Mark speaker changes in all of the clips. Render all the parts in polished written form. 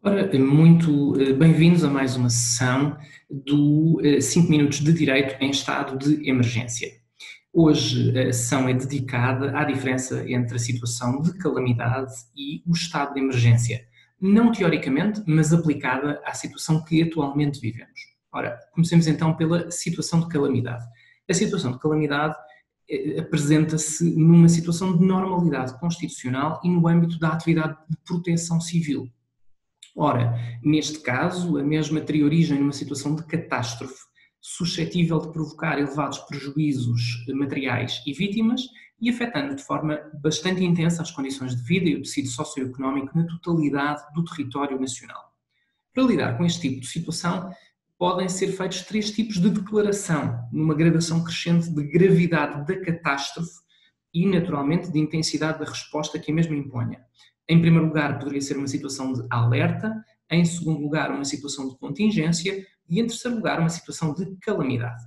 Speaker 1: Ora, muito bem-vindos a mais uma sessão do 5 minutos de direito em estado de emergência. Hoje a sessão é dedicada à diferença entre a situação de calamidade e o estado de emergência. Não teoricamente, mas aplicada à situação que atualmente vivemos. Ora, comecemos então pela situação de calamidade. A situação de calamidade apresenta-se numa situação de normalidade constitucional e no âmbito da atividade de proteção civil. Ora, neste caso, a mesma teria origem numa situação de catástrofe, suscetível de provocar elevados prejuízos materiais e vítimas e afetando de forma bastante intensa as condições de vida e o tecido socioeconómico na totalidade do território nacional. Para lidar com este tipo de situação, podem ser feitos três tipos de declaração, numa gradação crescente de gravidade da catástrofe e, naturalmente, de intensidade da resposta que a mesma imponha. Em primeiro lugar, poderia ser uma situação de alerta, em segundo lugar, uma situação de contingência e, em terceiro lugar, uma situação de calamidade.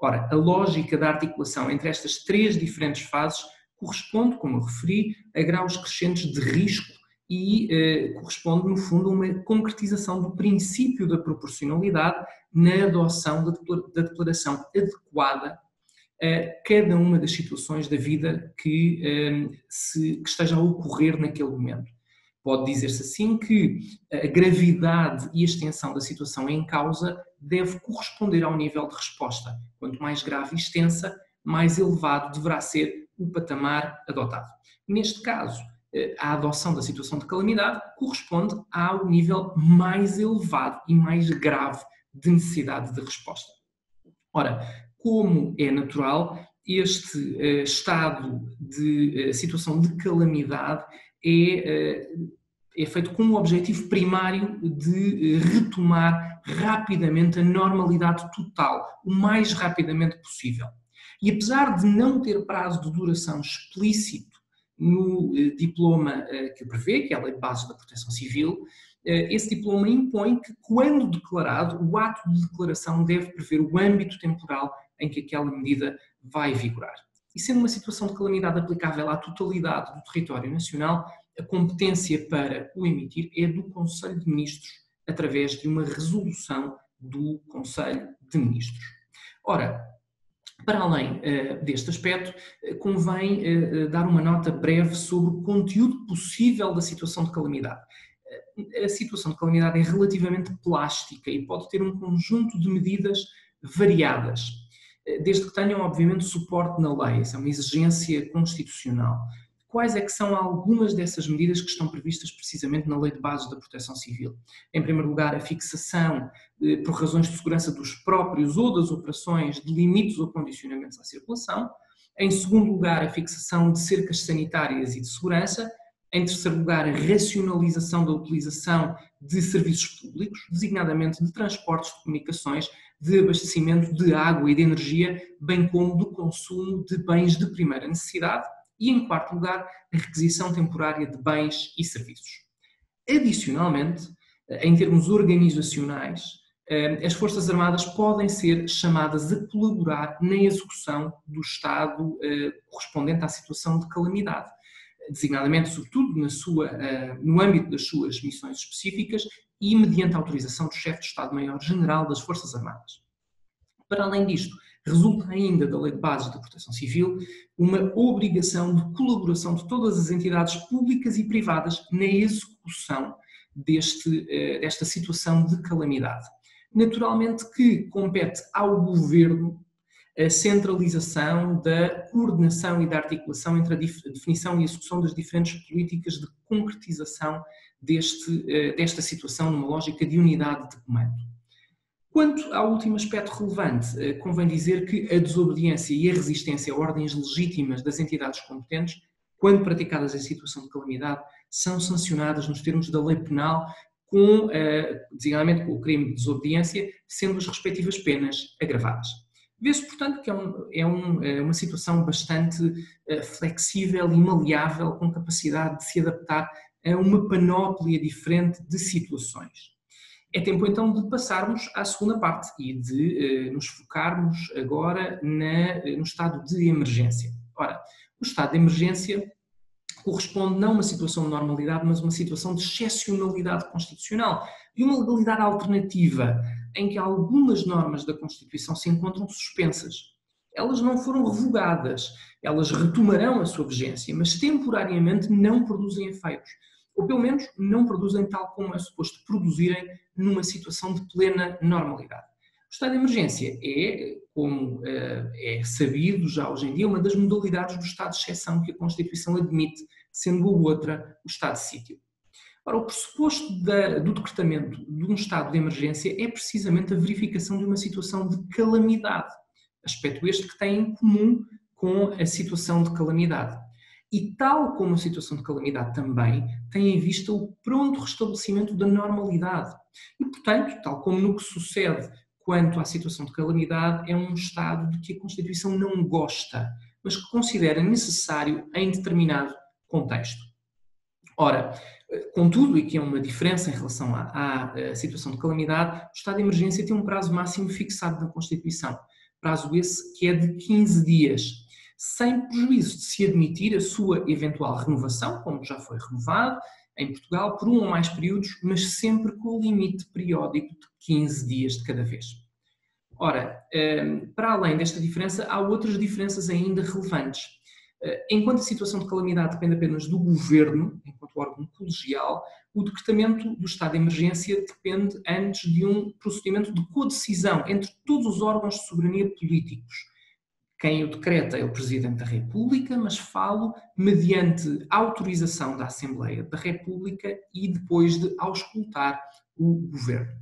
Speaker 1: Ora, a lógica da articulação entre estas três diferentes fases corresponde, como eu referi, a graus crescentes de risco e corresponde, no fundo, a uma concretização do princípio da proporcionalidade na adoção da declaração adequada a cada uma das situações da vida que esteja a ocorrer naquele momento. Pode dizer-se assim que a gravidade e a extensão da situação em causa deve corresponder ao nível de resposta. Quanto mais grave e extensa, mais elevado deverá ser o patamar adotado. Neste caso, a adoção da situação de calamidade corresponde ao nível mais elevado e mais grave de necessidade de resposta. Ora, como é natural, este estado de situação de calamidade é feito com o objetivo primário de retomar rapidamente a normalidade total, o mais rapidamente possível. E apesar de não ter prazo de duração explícito no diploma que prevê, que é a Lei de Bases da Proteção Civil, esse diploma impõe que, quando declarado, o ato de declaração deve prever o âmbito temporal em que aquela medida vai vigorar. E sendo uma situação de calamidade aplicável à totalidade do território nacional, a competência para o emitir é do Conselho de Ministros, através de uma resolução do Conselho de Ministros. Ora, para além deste aspecto, convém dar uma nota breve sobre o conteúdo possível da situação de calamidade. A situação de calamidade é relativamente plástica e pode ter um conjunto de medidas variadas, desde que tenham, obviamente, suporte na lei. Essa é uma exigência constitucional. Quais é que são algumas dessas medidas que estão previstas precisamente na Lei de Bases da Proteção Civil? Em primeiro lugar, a fixação, por razões de segurança dos próprios ou das operações, de limites ou condicionamentos à circulação. Em segundo lugar, a fixação de cercas sanitárias e de segurança. Em terceiro lugar, a racionalização da utilização de serviços públicos, designadamente de transportes, de comunicações, de abastecimento de água e de energia, bem como do consumo de bens de primeira necessidade. E, em quarto lugar, a requisição temporária de bens e serviços. Adicionalmente, em termos organizacionais, as Forças Armadas podem ser chamadas a colaborar na execução do Estado correspondente à situação de calamidade, designadamente, sobretudo, no âmbito das suas missões específicas e mediante a autorização do chefe de Estado-Maior-General das Forças Armadas. Para além disto, resulta ainda da Lei de Bases da Proteção Civil uma obrigação de colaboração de todas as entidades públicas e privadas na execução desta situação de calamidade. Naturalmente que compete ao Governo a centralização da coordenação e da articulação entre a definição e execução das diferentes políticas de concretização desta situação numa lógica de unidade de comando. Quanto ao último aspecto relevante, convém dizer que a desobediência e a resistência a ordens legítimas das entidades competentes, quando praticadas em situação de calamidade, são sancionadas nos termos da lei penal, designadamente com o crime de desobediência, sendo as respectivas penas agravadas. Vê-se, portanto, que é uma situação bastante flexível e maleável, com capacidade de se adaptar a uma panóplia diferente de situações. É tempo então de passarmos à segunda parte e de nos focarmos agora no estado de emergência. Ora, o estado de emergência corresponde não a uma situação de normalidade, mas a uma situação de excepcionalidade constitucional e uma legalidade alternativa, em que algumas normas da Constituição se encontram suspensas. Elas não foram revogadas, elas retomarão a sua vigência, mas temporariamente não produzem efeitos, ou pelo menos não produzem tal como é suposto produzirem numa situação de plena normalidade. O estado de emergência é, como é sabido já hoje em dia, uma das modalidades do estado de exceção que a Constituição admite, sendo a outra o estado de sítio. Ora, o pressuposto do decretamento de um estado de emergência é precisamente a verificação de uma situação de calamidade, aspecto este que tem em comum com a situação de calamidade. E tal como a situação de calamidade também, tem em vista o pronto restabelecimento da normalidade. E, portanto, tal como no que sucede quanto à situação de calamidade, é um estado de que a Constituição não gosta, mas que considera necessário em determinado contexto. Ora, contudo, e que é uma diferença em relação à situação de calamidade, o estado de emergência tem um prazo máximo fixado na Constituição, prazo esse que é de 15 dias, sem prejuízo de se admitir a sua eventual renovação, como já foi renovado em Portugal, por um ou mais períodos, mas sempre com o limite periódico de 15 dias de cada vez. Ora, para além desta diferença, há outras diferenças ainda relevantes. Enquanto a situação de calamidade depende apenas do governo, enquanto órgão colegial, o decretamento do estado de emergência depende antes de um procedimento de codecisão entre todos os órgãos de soberania políticos. Quem o decreta é o Presidente da República, mas falo mediante autorização da Assembleia da República e depois de auscultar o Governo.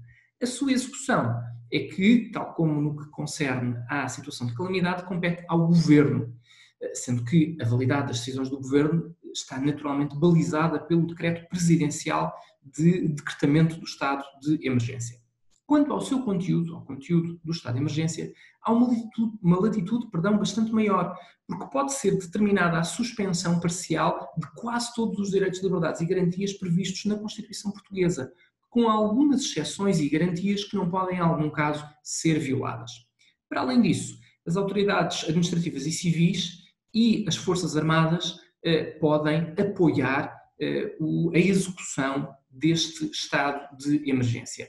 Speaker 1: A sua execução é que, tal como no que concerne à situação de calamidade, compete ao Governo, sendo que a validade das decisões do Governo está naturalmente balizada pelo decreto presidencial de decretamento do estado de emergência. Quanto ao seu conteúdo, ao conteúdo do estado de emergência, há uma latitude bastante maior, porque pode ser determinada a suspensão parcial de quase todos os direitos, liberdades e garantias previstos na Constituição Portuguesa, com algumas exceções e garantias que não podem, em algum caso, ser violadas. Para além disso, as autoridades administrativas e civis e as Forças Armadas podem apoiar a execução deste estado de emergência.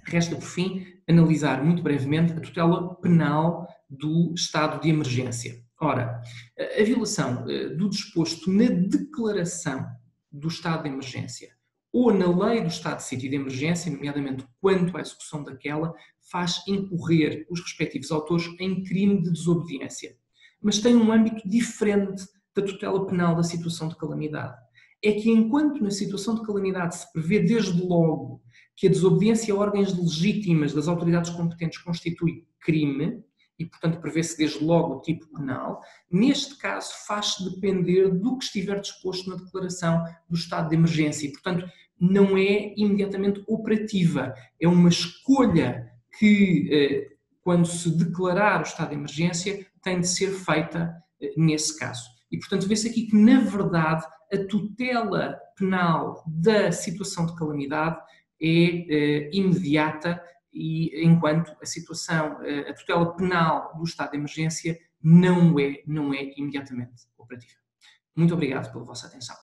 Speaker 1: Resta, por fim, analisar muito brevemente a tutela penal do estado de emergência. Ora, a violação do disposto na declaração do estado de emergência ou na lei do estado de sítio de emergência, nomeadamente quanto à execução daquela, faz incorrer os respectivos autores em crime de desobediência. Mas tem um âmbito diferente da tutela penal da situação de calamidade. É que enquanto na situação de calamidade se prevê desde logo que a desobediência a ordens legítimas das autoridades competentes constitui crime, e portanto prevê-se desde logo o tipo penal, neste caso faz-se depender do que estiver disposto na declaração do estado de emergência e portanto não é imediatamente operativa, é uma escolha que quando se declarar o estado de emergência tem de ser feita nesse caso. E portanto vê-se aqui que na verdade a tutela penal da situação de calamidade é imediata e enquanto a situação, a tutela penal do estado de emergência não é imediatamente operativa. Muito obrigado pela vossa atenção.